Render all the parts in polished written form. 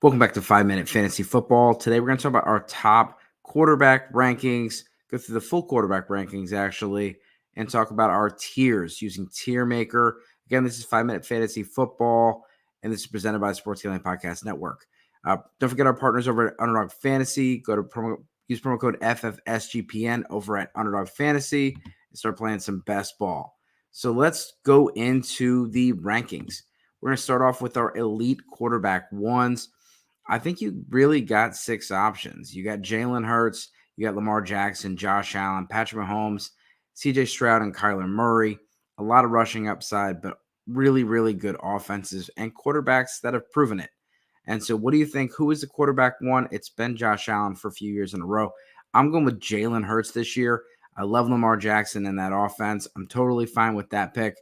Welcome back to 5 Minute Fantasy Football. Today we're going to talk about our top quarterback rankings, go through the full quarterback rankings actually, and talk about our tiers using Tier Maker. Again, this is 5 Minute Fantasy Football, and this is presented by the Sports Gambling Podcast Network. Don't forget our partners over at Underdog Fantasy. Use promo code FFSGPN over at Underdog Fantasy and start playing some best ball. So let's go into the rankings. We're going to start off with our elite quarterback ones. I think you really got 6 options. You got Jalen Hurts, you got Lamar Jackson, Josh Allen, Patrick Mahomes, CJ Stroud, and Kyler Murray. A lot of rushing upside, but really, really good offenses and quarterbacks that have proven it. And so what do you think? Who is the quarterback one? It's been Josh Allen for a few years in a row. I'm going with Jalen Hurts this year. I love Lamar Jackson in that offense. I'm totally fine with that pick.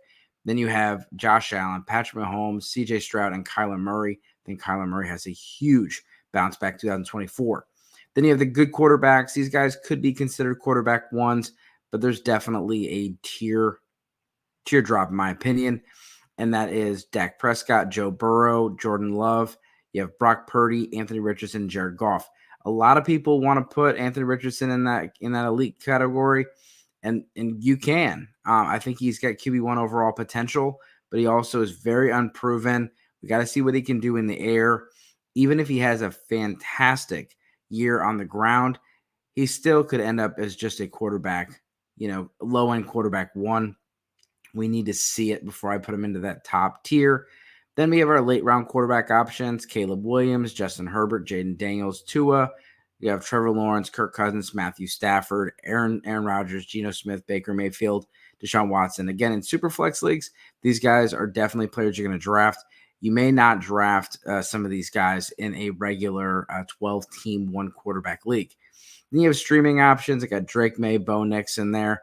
Then you have Josh Allen, Patrick Mahomes, CJ Stroud, and Kyler Murray. I think Kyler Murray has a huge bounce back 2024. Then you have the good quarterbacks. These guys could be considered quarterback ones, but there's definitely a teardrop in my opinion, and that is Dak Prescott, Joe Burrow, Jordan Love. You have Brock Purdy, Anthony Richardson, Jared Goff. A lot of people want to put Anthony Richardson in that elite category, and you can. I think he's got QB1 overall potential, but he also is very unproven. We got to see what he can do in the air. Even if he has a fantastic year on the ground, he still could end up as just a quarterback, low-end quarterback one. We need to see it before I put him into that top tier. Then we have our late-round quarterback options: Caleb Williams, Justin Herbert, Jaden Daniels, Tua. You have Trevor Lawrence, Kirk Cousins, Matthew Stafford, Aaron Rodgers, Geno Smith, Baker Mayfield, Deshaun Watson. Again, in Superflex leagues, these guys are definitely players you're going to draft. You may not draft some of these guys in a regular 12-team one-quarterback league. Then you have streaming options. I got Drake May, Bo Nix in there,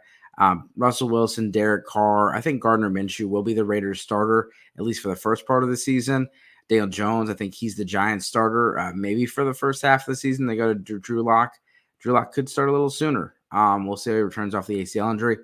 Russell Wilson, Derek Carr. I think Gardner Minshew will be the Raiders starter, at least for the first part of the season. Daniel Jones, I think he's the Giants starter. Maybe for the first half of the season, they go to Drew Lock. Drew Lock could start a little sooner. We'll see how he returns off the ACL injury.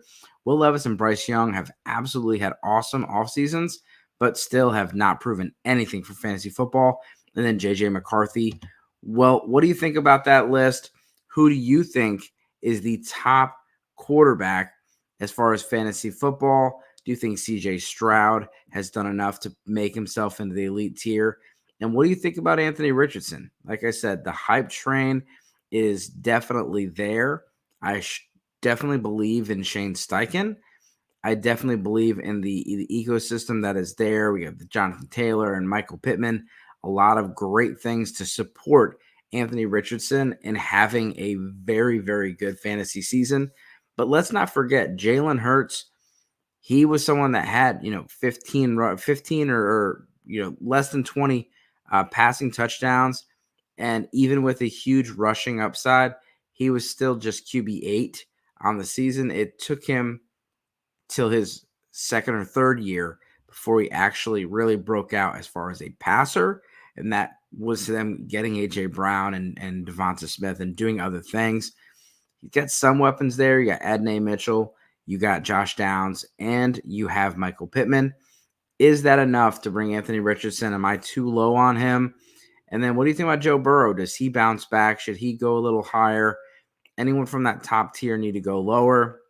Will Levis and Bryce Young have absolutely had awesome off seasons, but still have not proven anything for fantasy football. And then J.J. McCarthy. Well, what do you think about that list? Who do you think is the top quarterback as far as fantasy football? Do you think C.J. Stroud has done enough to make himself into the elite tier? And what do you think about Anthony Richardson? Like I said, the hype train is definitely there. I definitely believe in Shane Steichen. I definitely believe in the ecosystem that is there. We have Jonathan Taylor and Michael Pittman. A lot of great things to support Anthony Richardson in having a very, very good fantasy season. But let's not forget Jalen Hurts. He was someone that had, 15 or less than 20 passing touchdowns. And even with a huge rushing upside, he was still just QB8 on the season. It took him till his second or third year before he actually really broke out as far as a passer. And that was them getting A.J. Brown and Devonta Smith and doing other things. You got some weapons there. You got Adonai Mitchell. You got Josh Downs, and you have Michael Pittman. Is that enough to bring Anthony Richardson? Am I too low on him? And then what do you think about Joe Burrow? Does he bounce back? Should he go a little higher? Anyone from that top tier need to go lower?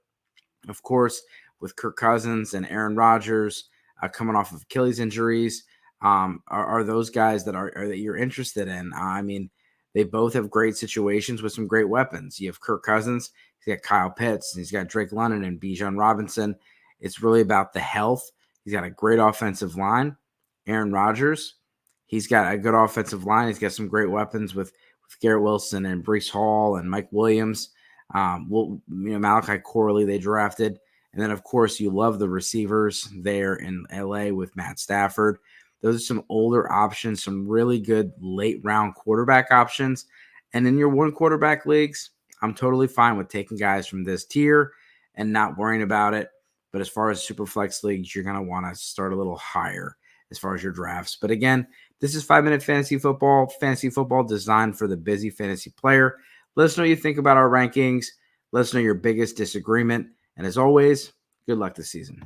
Of course, with Kirk Cousins and Aaron Rodgers coming off of Achilles injuries, are those guys that that you're interested in? I mean, they both have great situations with some great weapons. You have Kirk Cousins. He's got Kyle Pitts, and he's got Drake London and Bijan Robinson. It's really about the health. He's got a great offensive line. Aaron Rodgers, he's got a good offensive line. He's got some great weapons with Garrett Wilson and Breece Hall and Mike Williams. Malachi Corley they drafted. And then, of course, you love the receivers there in L.A. with Matt Stafford. Those are some older options, some really good late-round quarterback options. And in your one-quarterback leagues, I'm totally fine with taking guys from this tier and not worrying about it. But as far as Superflex leagues, you're going to want to start a little higher as far as your drafts. But again, this is 5-Minute Fantasy Football designed for the busy fantasy player. Let us know what you think about our rankings. Let us know your biggest disagreement. And as always, good luck this season.